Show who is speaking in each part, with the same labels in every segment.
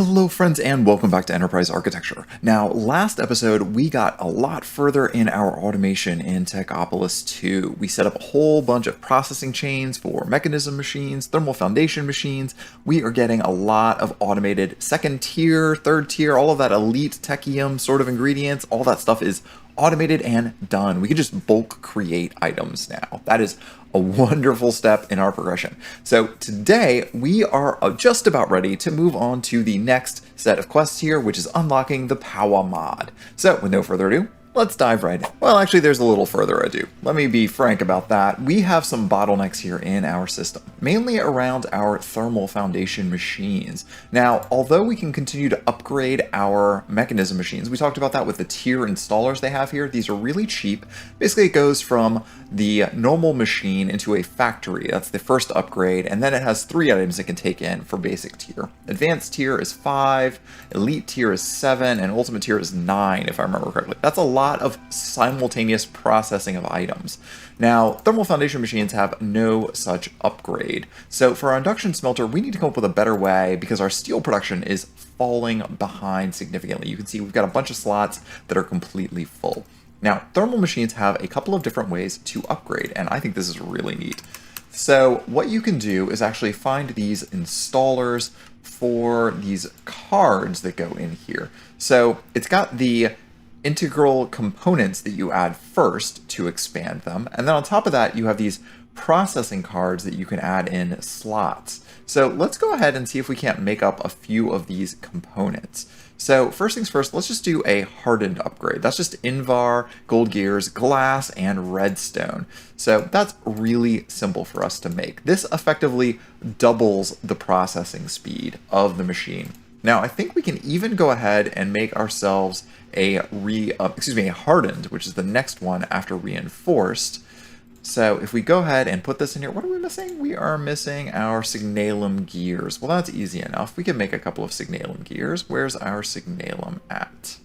Speaker 1: Hello friends and welcome back to Enterprise Architecture. Now, last episode we got a lot further in our automation in Techopolis 2. We set up a whole bunch of processing chains for Mekanism machines, thermal foundation machines. We are getting a lot of automated second tier, third tier, all of that elite Technium sort of ingredients. All that stuff is automated and done. We can just bulk create items now. That is a wonderful step in our progression. So today we are just about ready to move on to the next set of quests here, which is unlocking the Powah mod. So with no further ado, let's dive right in. Well, actually, there's a little further ado. Let me be frank about that. We have some bottlenecks here in our system, mainly around our thermal foundation machines. Now, although we can continue to upgrade our Mekanism machines, we talked about that with the tier installers they have here. These are really cheap. Basically, it goes from the normal machine into a factory. That's the first upgrade, and then it has 3 items it can take in for basic tier. Advanced tier is 5, elite tier is 7, and ultimate tier is 9, if I remember correctly. That's a lot of simultaneous processing of items. Now, thermal foundation machines have no such upgrade. So for our induction smelter, we need to come up with a better way because our steel production is falling behind significantly. You can see we've got a bunch of slots that are completely full. Now, thermal machines have a couple of different ways to upgrade, and I think this is really neat. So what you can do is actually find these installers for these cards that go in here. So it's got the integral components that you add first to expand them, and then on top of that you have these processing cards that you can add in slots. So let's go ahead and see if we can't make up a few of these components. So first things first, let's just do a hardened upgrade. That's just Invar, gold gears, glass, and redstone. So that's really simple for us to make. This effectively doubles the processing speed of the machine. Now I think we can even go ahead and make ourselves a hardened, which is the next one after reinforced. So if we go ahead and put this in here, what are we missing? We are missing our signalum gears. Well, that's easy enough. We can make a couple of signalum gears. Where's our signalum at?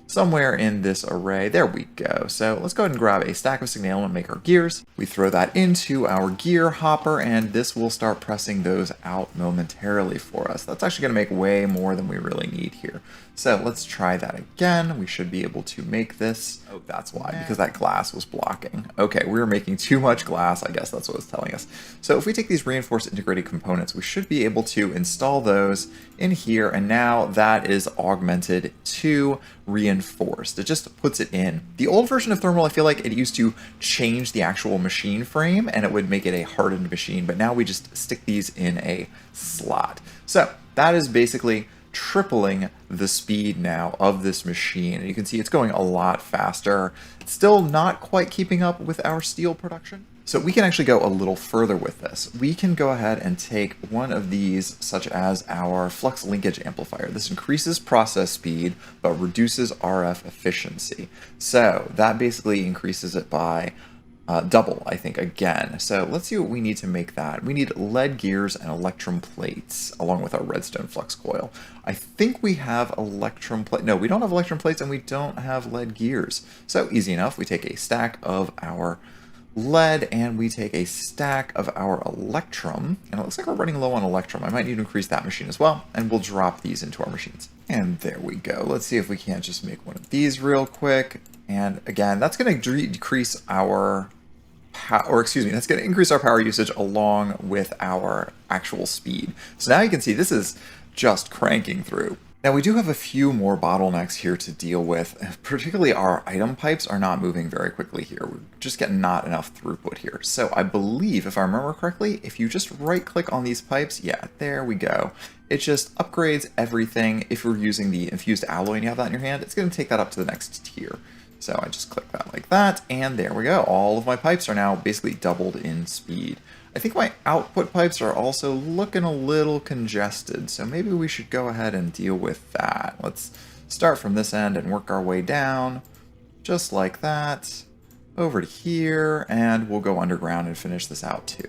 Speaker 1: Somewhere in this array. There we go. So let's go ahead and grab a stack of signalum and make our gears. We throw that into our gear hopper, and this will start pressing those out momentarily for us. That's actually going to make way more than we really need here. So let's try that again. We should be able to make this. Oh, that's why, because that glass was blocking. Okay, we were making too much glass. I guess that's what it's telling us. So if we take these reinforced integrated components, we should be able to install those in here, and now that is augmented to reinforced. It just puts it in. The old version of thermal, I feel like it used to change the actual machine frame and it would make it a hardened machine, but now we just stick these in a slot. So that is basically tripling the speed now of this machine. And you can see it's going a lot faster. It's still not quite keeping up with our steel production. So we can actually go a little further with this. We can go ahead and take one of these, such as our flux linkage amplifier. This increases process speed, but reduces RF efficiency. So that basically increases it by double, I think, again. So let's see what we need to make that. We need lead gears and electrum plates, along with our redstone flux coil. I think we have electrum plate. No, we don't have electrum plates, and we don't have lead gears. So easy enough. We take a stack of our lead and we take a stack of our electrum, and it looks like we're running low on electrum. I might need to increase that machine as well, and we'll drop these into our machines. And there we go. Let's see if we can't just make one of these real quick. And again, that's going to decrease our that's going to increase our power usage along with our actual speed. So now you can see this is just cranking through. Now we do have a few more bottlenecks here to deal with. Particularly our item pipes are not moving very quickly here. We're just getting not enough throughput here. So I believe, if I remember correctly, if you just right click on these pipes, yeah, there we go. It just upgrades everything. If you're using the infused alloy and you have that in your hand, it's going to take that up to the next tier. So I just click that like that, and there we go. All of my pipes are now basically doubled in speed. I think my output pipes are also looking a little congested, so maybe we should go ahead and deal with that. Let's start from this end and work our way down, just like that, over to here, and we'll go underground and finish this out too.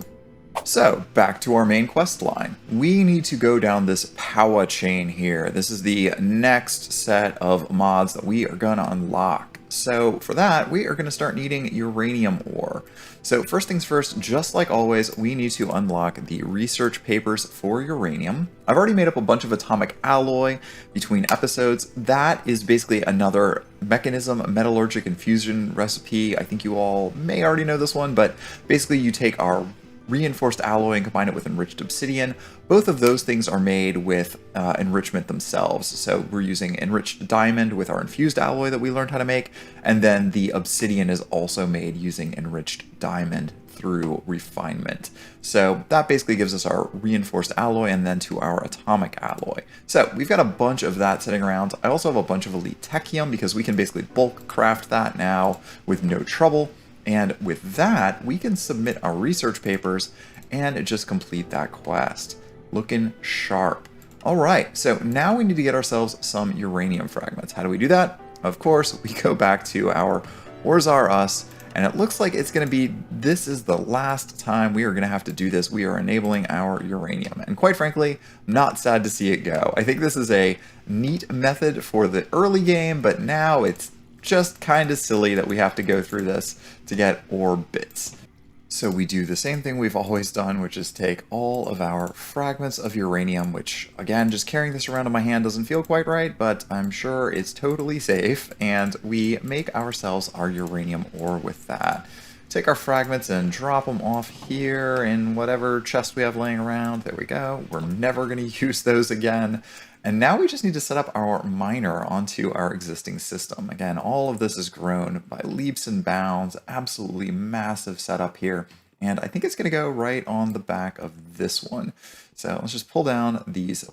Speaker 1: So, back to our main quest line. We need to go down this Powah chain here. This is the next set of mods that we are going to unlock. So for that, we are going to start needing uranium ore. So first things first, just like always, we need to unlock the research papers for uranium. I've already made up a bunch of atomic alloy between episodes. That is basically another Mekanism metallurgic infusion recipe. I think you all may already know this one, but basically you take our reinforced alloy and combine it with enriched obsidian. Both of those things are made with enrichment themselves. So we're using enriched diamond with our infused alloy that we learned how to make, and then the obsidian is also made using enriched diamond through refinement. So that basically gives us our reinforced alloy and then to our atomic alloy. So we've got a bunch of that sitting around. I also have a bunch of elite technium because we can basically bulk craft that now with no trouble. And with that, we can submit our research papers and just complete that quest. Looking sharp. All right, so now we need to get ourselves some uranium fragments. How do we do that? Of course, we go back to our Ores Are Us, and it looks like it's going to be, this is the last time we are going to have to do this. We are enabling our uranium. And quite frankly, I'm not sad to see it go. I think this is a neat method for the early game, but now it's just kind of silly that we have to go through this to get ore bits. So we do the same thing we've always done, which is take all of our fragments of uranium, which again, just carrying this around in my hand doesn't feel quite right, but I'm sure it's totally safe, and we make ourselves our uranium ore with that. Take our fragments and drop them off here in whatever chest we have laying around. There we go. We're never going to use those again. And now we just need to set up our miner onto our existing system. Again, all of this is grown by leaps and bounds, absolutely massive setup here. And I think it's going to go right on the back of this one. So let's just pull down these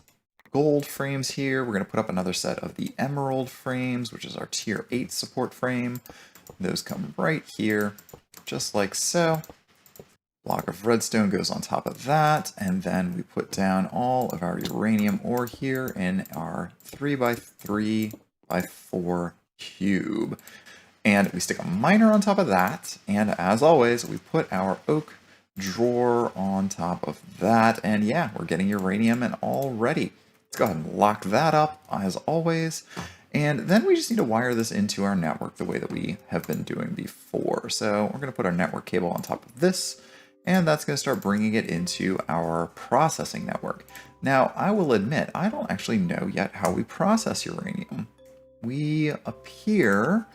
Speaker 1: gold frames here. We're going to put up another set of the emerald frames, which is our tier 8 support frame. Those come right here, just like so. Block of redstone goes on top of that, and then we put down all of our uranium ore here in our 3x3x4 cube. And we stick a miner on top of that, and as always, we put our oak drawer on top of that, and yeah, we're getting uranium and all ready. Let's go ahead and lock that up, as always. And then we just need to wire this into our network the way that we have been doing before. So we're going to put our network cable on top of this, and that's going to start bringing it into our processing network. Now, I will admit, I don't actually know yet how we process uranium. We appear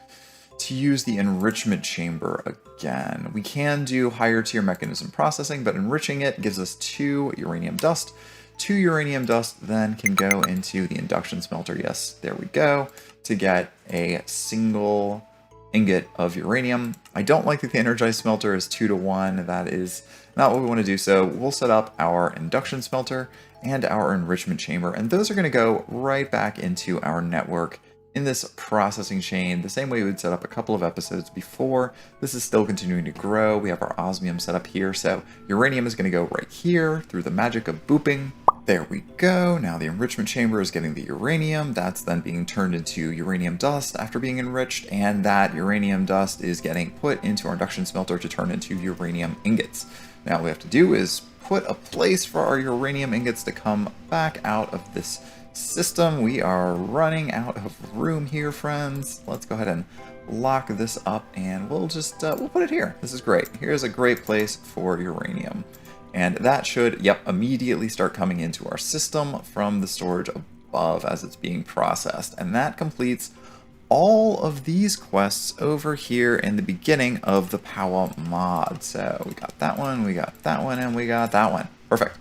Speaker 1: to use the enrichment chamber again. We can do higher tier mechanism processing, but enriching it gives us 2 uranium dust. 2 uranium dust then can go into the induction smelter, yes, there we go, to get a single ingot of uranium. I don't like that the energized smelter is 2 to 1. That is not what we want to do. So we'll set up our induction smelter and our enrichment chamber, and those are going to go right back into our network in this processing chain, the same way we would set up a couple of episodes before. This is still continuing to grow. We have our osmium set up here, so uranium is going to go right here through the magic of booping. There we go. Now the enrichment chamber is getting the uranium. That's then being turned into uranium dust after being enriched, and that uranium dust is getting put into our induction smelter to turn into uranium ingots. Now what we have to do is put a place for our uranium ingots to come back out of this system. We are running out of room here, friends. Let's go ahead and lock this up, and we'll just we'll put it here. This is great. Here's a great place for uranium. And that should, yep, immediately start coming into our system from the storage above as it's being processed. And that completes all of these quests over here in the beginning of the Powah mod. So we got that one, we got that one, and we got that one. Perfect.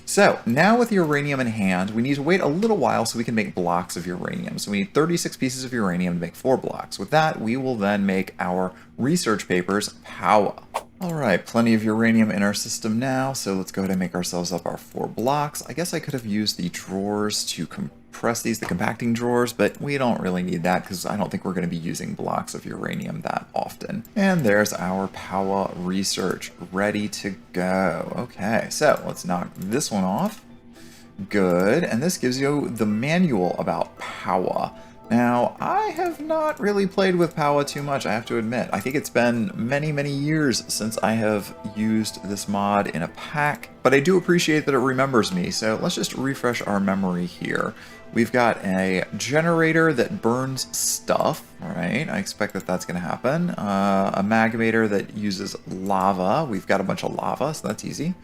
Speaker 1: So now with uranium in hand, we need to wait a little while so we can make blocks of uranium. So we need 36 pieces of uranium to make 4 blocks. With that, we will then make our research papers Powah. Alright, plenty of uranium in our system now, so let's go ahead and make ourselves up our 4 blocks. I guess I could have used the drawers to compress these, the compacting drawers, but we don't really need that because I don't think we're going to be using blocks of uranium that often. And there's our Powah research ready to go. Okay, so let's knock this one off. Good, and this gives you the manual about Powah. Now, I have not really played with Powah too much, I have to admit. I think it's been many, many years since I have used this mod in a pack, but I do appreciate that it remembers me, so let's just refresh our memory here. We've got a generator that burns stuff, right? I expect that that's going to happen. A magmator that uses lava. We've got a bunch of lava, so that's easy.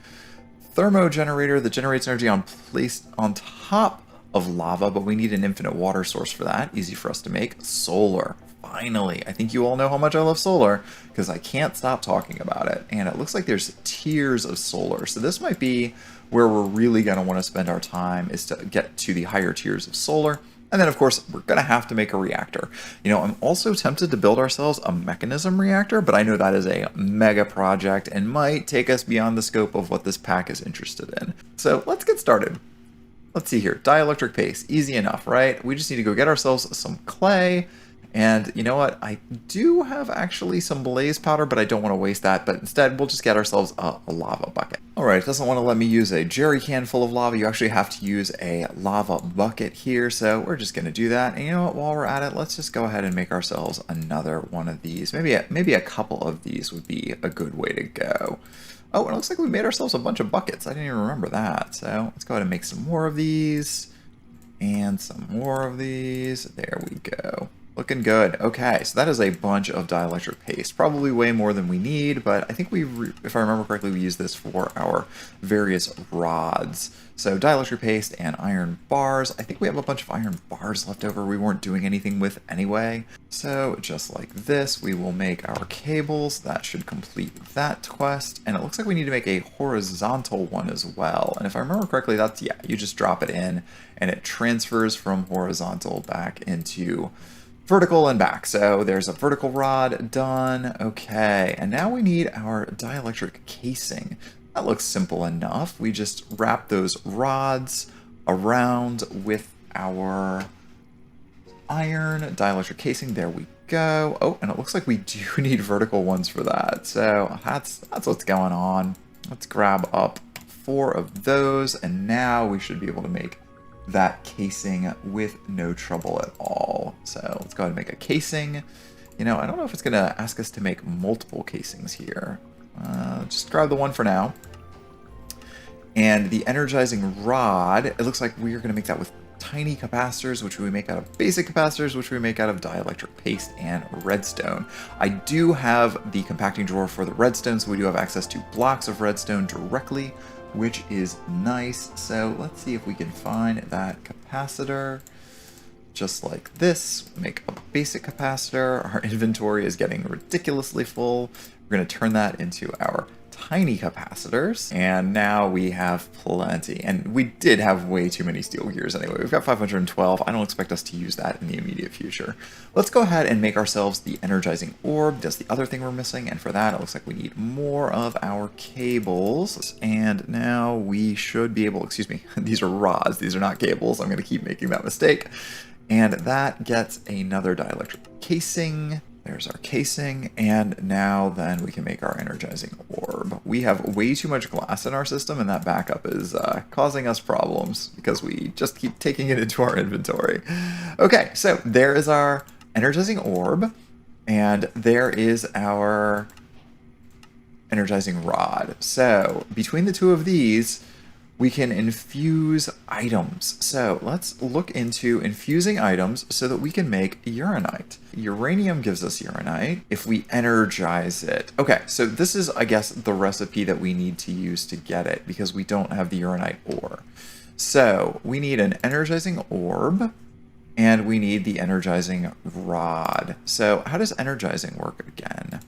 Speaker 1: Thermo generator that generates energy placed on top of lava, but we need an infinite water source for that. Easy for us to make. Solar. Finally. I think you all know how much I love solar because I can't stop talking about it. And it looks like there's tiers of solar. So this might be where we're really going to want to spend our time, is to get to the higher tiers of solar. And then, of course, we're going to have to make a reactor. You know, I'm also tempted to build ourselves a Mekanism reactor, but I know that is a mega project and might take us beyond the scope of what this pack is interested in. So let's get started. Let's see here. Dielectric paste. Easy enough, right? We just need to go get ourselves some clay. And you know what? I do have actually some blaze powder, but I don't want to waste that. But instead, we'll just get ourselves a lava bucket. All right, it doesn't want to let me use a jerry can full of lava. You actually have to use a lava bucket here. So we're just going to do that. And you know what? While we're at it, let's just go ahead and make ourselves another one of these. Maybe a couple of these would be a good way to go. Oh, it looks like we made ourselves a bunch of buckets. I didn't even remember that. So let's go ahead and make some more of these. And some more of these. There we go. Looking good. Okay, so that is a bunch of dielectric paste. Probably way more than we need, but I think if I remember correctly, we use this for our various rods. So dielectric paste and iron bars. I think we have a bunch of iron bars left over we weren't doing anything with anyway. So just like this, we will make our cables. That should complete that quest. And it looks like we need to make a horizontal one as well. And if I remember correctly, that's, yeah, you just drop it in and it transfers from horizontal back into vertical and back. So there's a vertical rod done. Okay, and now we need our dielectric casing. That looks simple enough. We just wrap those rods around with our iron dielectric casing. There we go. Oh, and it looks like we do need vertical ones for that. So that's what's going on. Let's grab up 4 of those, and now we should be able to make that casing with no trouble at all. So let's go ahead and make a casing. You know, I don't know if it's going to ask us to make multiple casings here. Just grab the one for now. And the energizing rod, it looks like we are going to make that with tiny capacitors, which we make out of basic capacitors, which we make out of dielectric paste and redstone. I do have the compacting drawer for the redstone, so we do have access to blocks of redstone directly, which is nice. So let's see if we can find that capacitor. Just like this, make a basic capacitor. Our inventory is getting ridiculously full. We're going to turn that into our tiny capacitors, and now we have plenty. And we did have way too many steel gears anyway. We've got 512. I don't expect us to use that in the immediate future. Let's go ahead and make ourselves the energizing orb. That's the other thing we're missing, and for that it looks like we need more of our cables. And now we should be able, excuse me, these are rods, these are not cables. I'm going to keep making that mistake. And that gets another dielectric casing. There's our casing, and now then we can make our energizing orb. We have way too much glass in our system, and that backup is causing us problems because we just keep taking it into our inventory. Okay, so there is our energizing orb, and there is our energizing rod. So between the two of these, we can infuse items. So let's look into infusing items so that we can make uranite. Uranium gives us uranite if we energize it. Okay, so this is, I guess, the recipe that we need to use to get it because we don't have the uranite ore. So we need an energizing orb and we need the energizing rod. So how does energizing work again?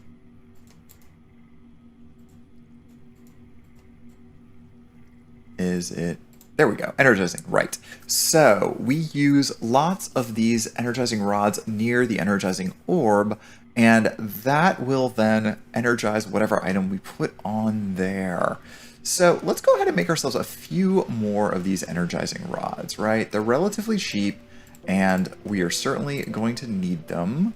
Speaker 1: Is it? There we go. Energizing. Right. So we use lots of these energizing rods near the energizing orb, and that will then energize whatever item we put on there. So let's go ahead and make ourselves a few more of these energizing rods, right? They're relatively cheap, and we are certainly going to need them.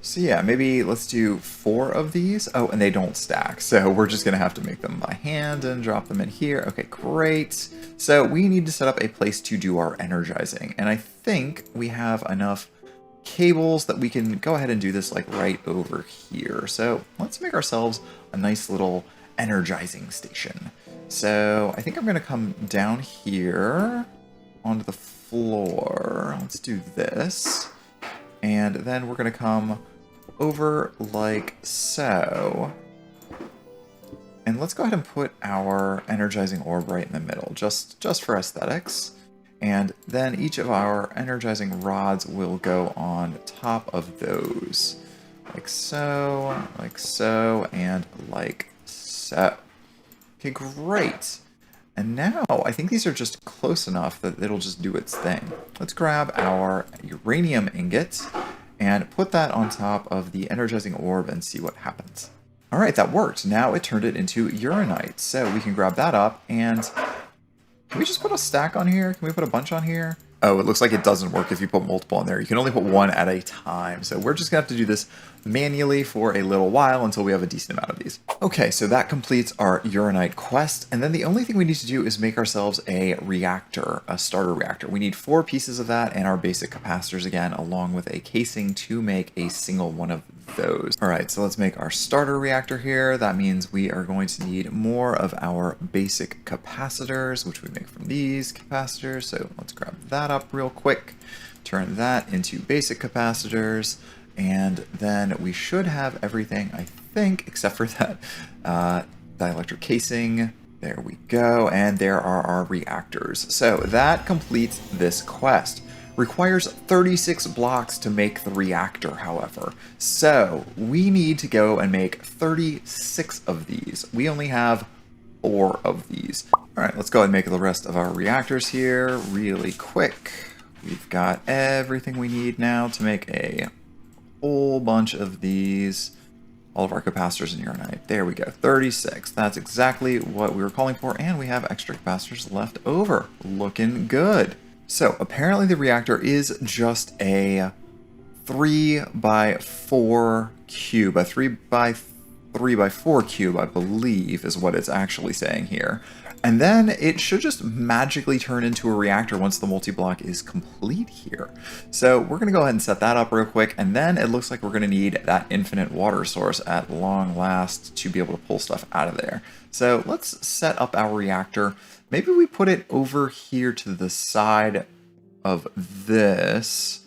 Speaker 1: So yeah, maybe let's do 4 of these. Oh, and they don't stack, so we're just gonna have to make them by hand and drop them in here. Okay, great. So we need to set up a place to do our energizing, and I think we have enough cables that we can go ahead and do this like right over here. So let's make ourselves a nice little energizing station. So I think I'm going to come down here onto the floor. Let's do this. And then we're going to come over like so. And let's go ahead and put our energizing orb right in the middle, just for aesthetics. And then each of our energizing rods will go on top of those. Like so, and like so. Okay, great. And now I think these are just close enough that it'll just do its thing. Let's grab our uranium ingot and put that on top of the energizing orb and see what happens. All right, that worked. Now it turned it into uranite. So we can grab that up and can we just put a stack on here? Can we put a bunch on here? Oh, it looks like it doesn't work if you put multiple on there. You can only put one at a time. So we're just gonna have to do this manually for a little while until we have a decent amount of these. Okay, so that completes our uranite quest. And then the only thing we need to do is make ourselves a reactor, a starter reactor. We need 4 pieces of that and our basic capacitors again, along with a casing to make a single one of those. All right, so let's make our starter reactor here. That means we are going to need more of our basic capacitors, which we make from these capacitors. So let's grab that up real quick, turn that into basic capacitors, and then we should have everything, I think, except for that dielectric casing. There we go, and there are our reactors. So that completes this quest. Requires 36 blocks to make the reactor, however. So we need to go and make 36 of these. We only have 4 of these. All right, let's go ahead and make the rest of our reactors here really quick. We've got everything we need now to make a whole bunch of these. All of our capacitors in uranite. There we go, 36. That's exactly what we were calling for, and we have extra capacitors left over. Looking good. So apparently the reactor is just a 3x4 cube, a 3x4 cube, I believe, is what it's actually saying here. And then it should just magically turn into a reactor once the multi-block is complete here. So we're going to go ahead and set that up real quick, and then it looks like we're going to need that infinite water source at long last to be able to pull stuff out of there. So let's set up our reactor. Maybe we put it over here to the side of this,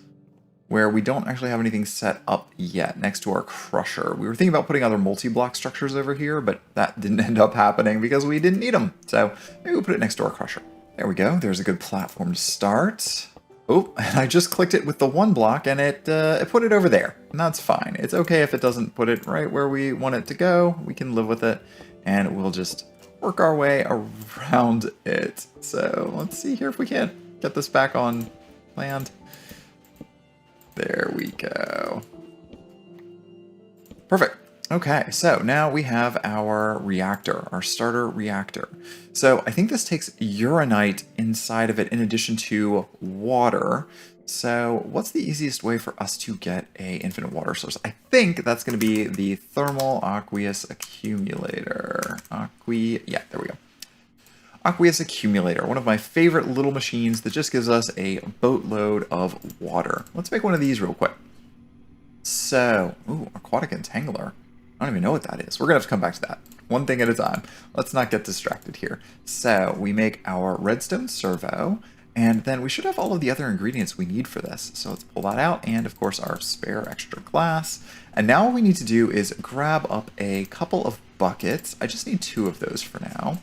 Speaker 1: where we don't actually have anything set up yet next to our crusher. We were thinking about putting other multi-block structures over here, but that didn't end up happening because we didn't need them. So maybe we'll put it next to our crusher. There we go. There's a good platform to start. Oh, and I just clicked it with the 1 block and it put it over there. And that's fine. It's okay if it doesn't put it right where we want it to go. We can live with it and we'll just work our way around it. So let's see here if we can't get this back on land. There we go. Perfect. Okay, so now we have our reactor, our starter reactor. So I think this takes uranite inside of it in addition to water. So what's the easiest way for us to get a infinite water source? I think that's going to be the thermal aqueous accumulator. Yeah, there we go. Aqueous accumulator, one of my favorite little machines that just gives us a boatload of water. Let's make one of these real quick. So, ooh, aquatic entangler. I don't even know what that is. We're gonna have to come back to that. One thing at a time. Let's not get distracted here. So we make our redstone servo, and then we should have all of the other ingredients we need for this. So let's pull that out, and of course our spare extra glass. And now what we need to do is grab up a couple of buckets. I just need 2 of those for now.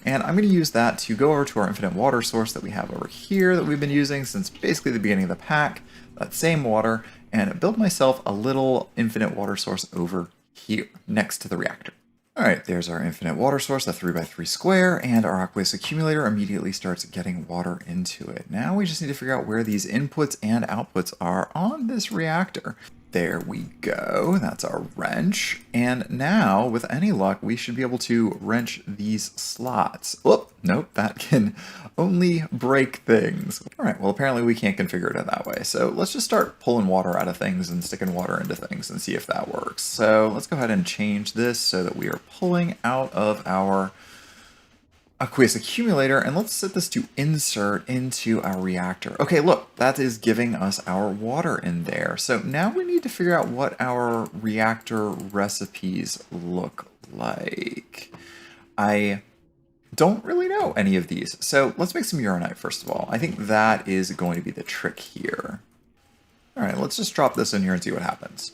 Speaker 1: And I'm going to use that to go over to our infinite water source that we have over here that we've been using since basically the beginning of the pack, that same water, and build myself a little infinite water source over here next to the reactor. All right, there's our infinite water source, a 3x3 square, and our aqueous accumulator immediately starts getting water into it. Now we just need to figure out where these inputs and outputs are on this reactor. There we go, that's our wrench. And now, with any luck, we should be able to wrench these slots. Oh, nope, that can only break things. All right, well, apparently we can't configure it that way. So let's just start pulling water out of things and sticking water into things and see if that works. So let's go ahead and change this so that we are pulling out of our aqueous accumulator, and let's set this to insert into our reactor. Okay, look, that is giving us our water in there. So now we need to figure out what our reactor recipes look like. I don't really know any of these. So let's make some uranite first of all. I think that is going to be the trick here. All right, let's just drop this in here and see what happens.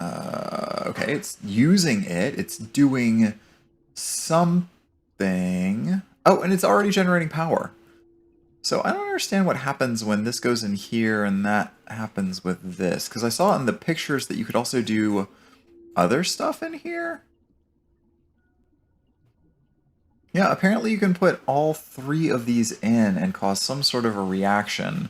Speaker 1: Okay, it's using it. It's doing something. Oh, and it's already generating power. So I don't understand what happens when this goes in here and that happens with this. Because I saw in the pictures that you could also do other stuff in here. Yeah, apparently you can put all three of these in and cause some sort of a reaction.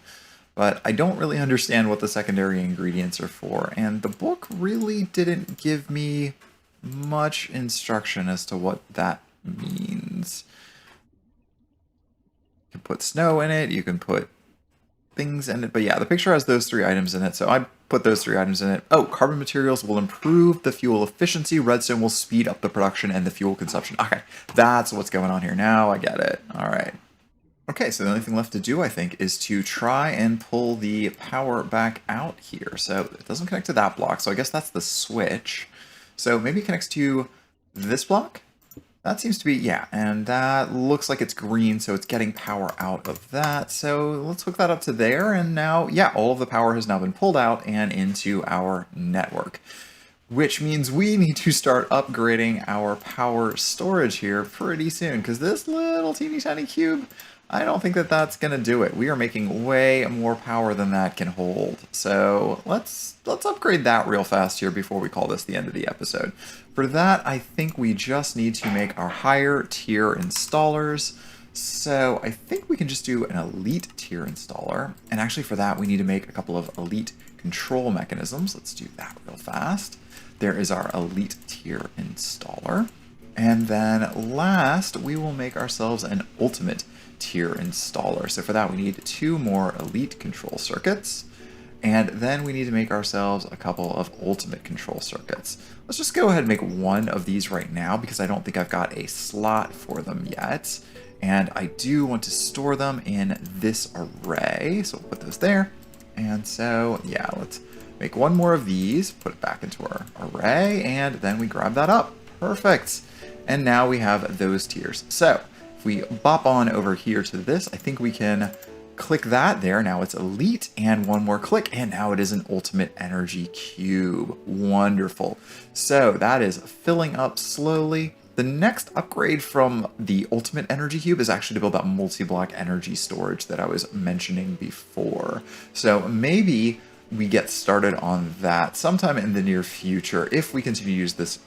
Speaker 1: But I don't really understand what the secondary ingredients are for, and the book really didn't give me much instruction as to what that means. You can put snow in it, you can put things in it, but yeah, the picture has those three items in it, so I put those three items in it. Oh, carbon materials will improve the fuel efficiency, redstone will speed up the production and the fuel consumption. Okay, that's what's going on here. Now I get it. All right. Okay, so the only thing left to do, I think, is to try and pull the power back out here. So it doesn't connect to that block, so I guess that's the switch. So maybe it connects to this block? That seems to be, yeah, and that looks like it's green, so it's getting power out of that. So let's hook that up to there, and now, yeah, all of the power has now been pulled out and into our network. Which means we need to start upgrading our power storage here pretty soon, because this little teeny tiny cube, I don't think that that's going to do it. We are making way more power than that can hold. So let's upgrade that real fast here before we call this the end of the episode. For that, I think we just need to make our higher tier installers. So I think we can just do an elite tier installer. And actually for that, we need to make a couple of elite control mechanisms. Let's do that real fast. There is our elite tier installer. And then last, we will make ourselves an ultimate tier installer. So for that, we need 2 more elite control circuits. And then we need to make ourselves a couple of ultimate control circuits. Let's just go ahead and make one of these right now because I don't think I've got a slot for them yet. And I do want to store them in this array. So we'll put those there. And so, yeah, let's make one more of these, put it back into our array, and then we grab that up. Perfect. And now we have those tiers. So if we bop on over here to this, I think we can click that there. Now it's elite, and one more click, and now it is an ultimate energy cube. Wonderful. So that is filling up slowly. The next upgrade from the ultimate energy cube is actually to build that multi-block energy storage that I was mentioning before. So maybe we get started on that sometime in the near future if we continue to use this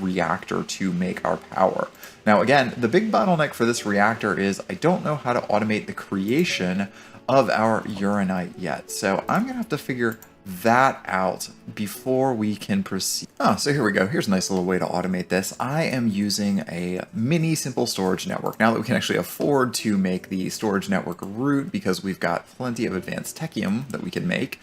Speaker 1: reactor to make our power. Now again, the big bottleneck for this reactor is I don't know how to automate the creation of our uranite yet. So I'm gonna have to figure that out before we can proceed. So here we go. Here's a nice little way to automate this. I am using a mini simple storage network. Now that we can actually afford to make the storage network root because we've got plenty of advanced Technium that we can make,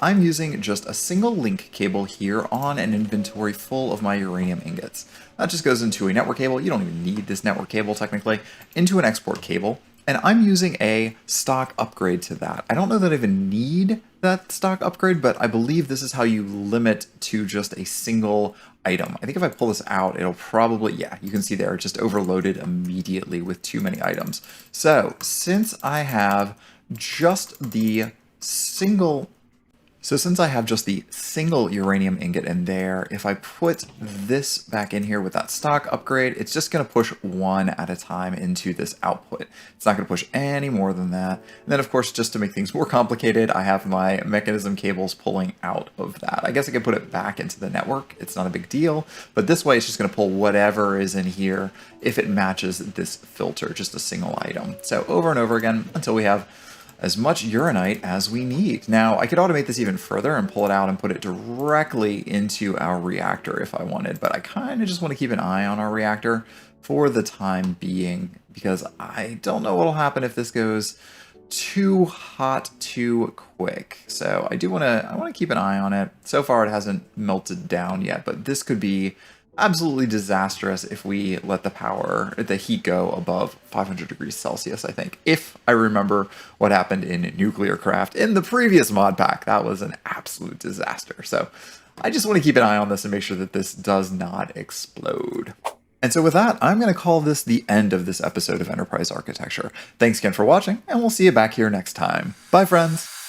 Speaker 1: I'm using just a single link cable here on an inventory full of my uranium ingots. That just goes into a network cable. You don't even need this network cable technically, into an export cable. And I'm using a stock upgrade to that. I don't know that I even need that stock upgrade, but I believe this is how you limit to just a single item. I think if I pull this out, it'll probably, yeah, you can see there, it just overloaded immediately with too many items. So since I have just the single uranium ingot in there, if I put this back in here with that stock upgrade, it's just going to push one at a time into this output. It's not going to push any more than that. And then, of course, just to make things more complicated, I have my Mekanism cables pulling out of that. I guess I could put it back into the network. It's not a big deal. But this way, it's just going to pull whatever is in here if it matches this filter, just a single item. So over and over again until we have as much uranite as we need. Now, I could automate this even further and pull it out and put it directly into our reactor if I wanted, but I kind of just want to keep an eye on our reactor for the time being, because I don't know what'll happen if this goes too hot too quick. So I want to keep an eye on it. So far it hasn't melted down yet, but this could be absolutely disastrous if we let the heat go above 500 degrees Celsius, I think. If I remember what happened in nuclear craft in the previous mod pack, that was an absolute disaster. So I just want to keep an eye on this and make sure that this does not explode. And so with that, I'm going to call this the end of this episode of Enterprise Architecture. Thanks again for watching, and we'll see you back here next time. Bye, friends!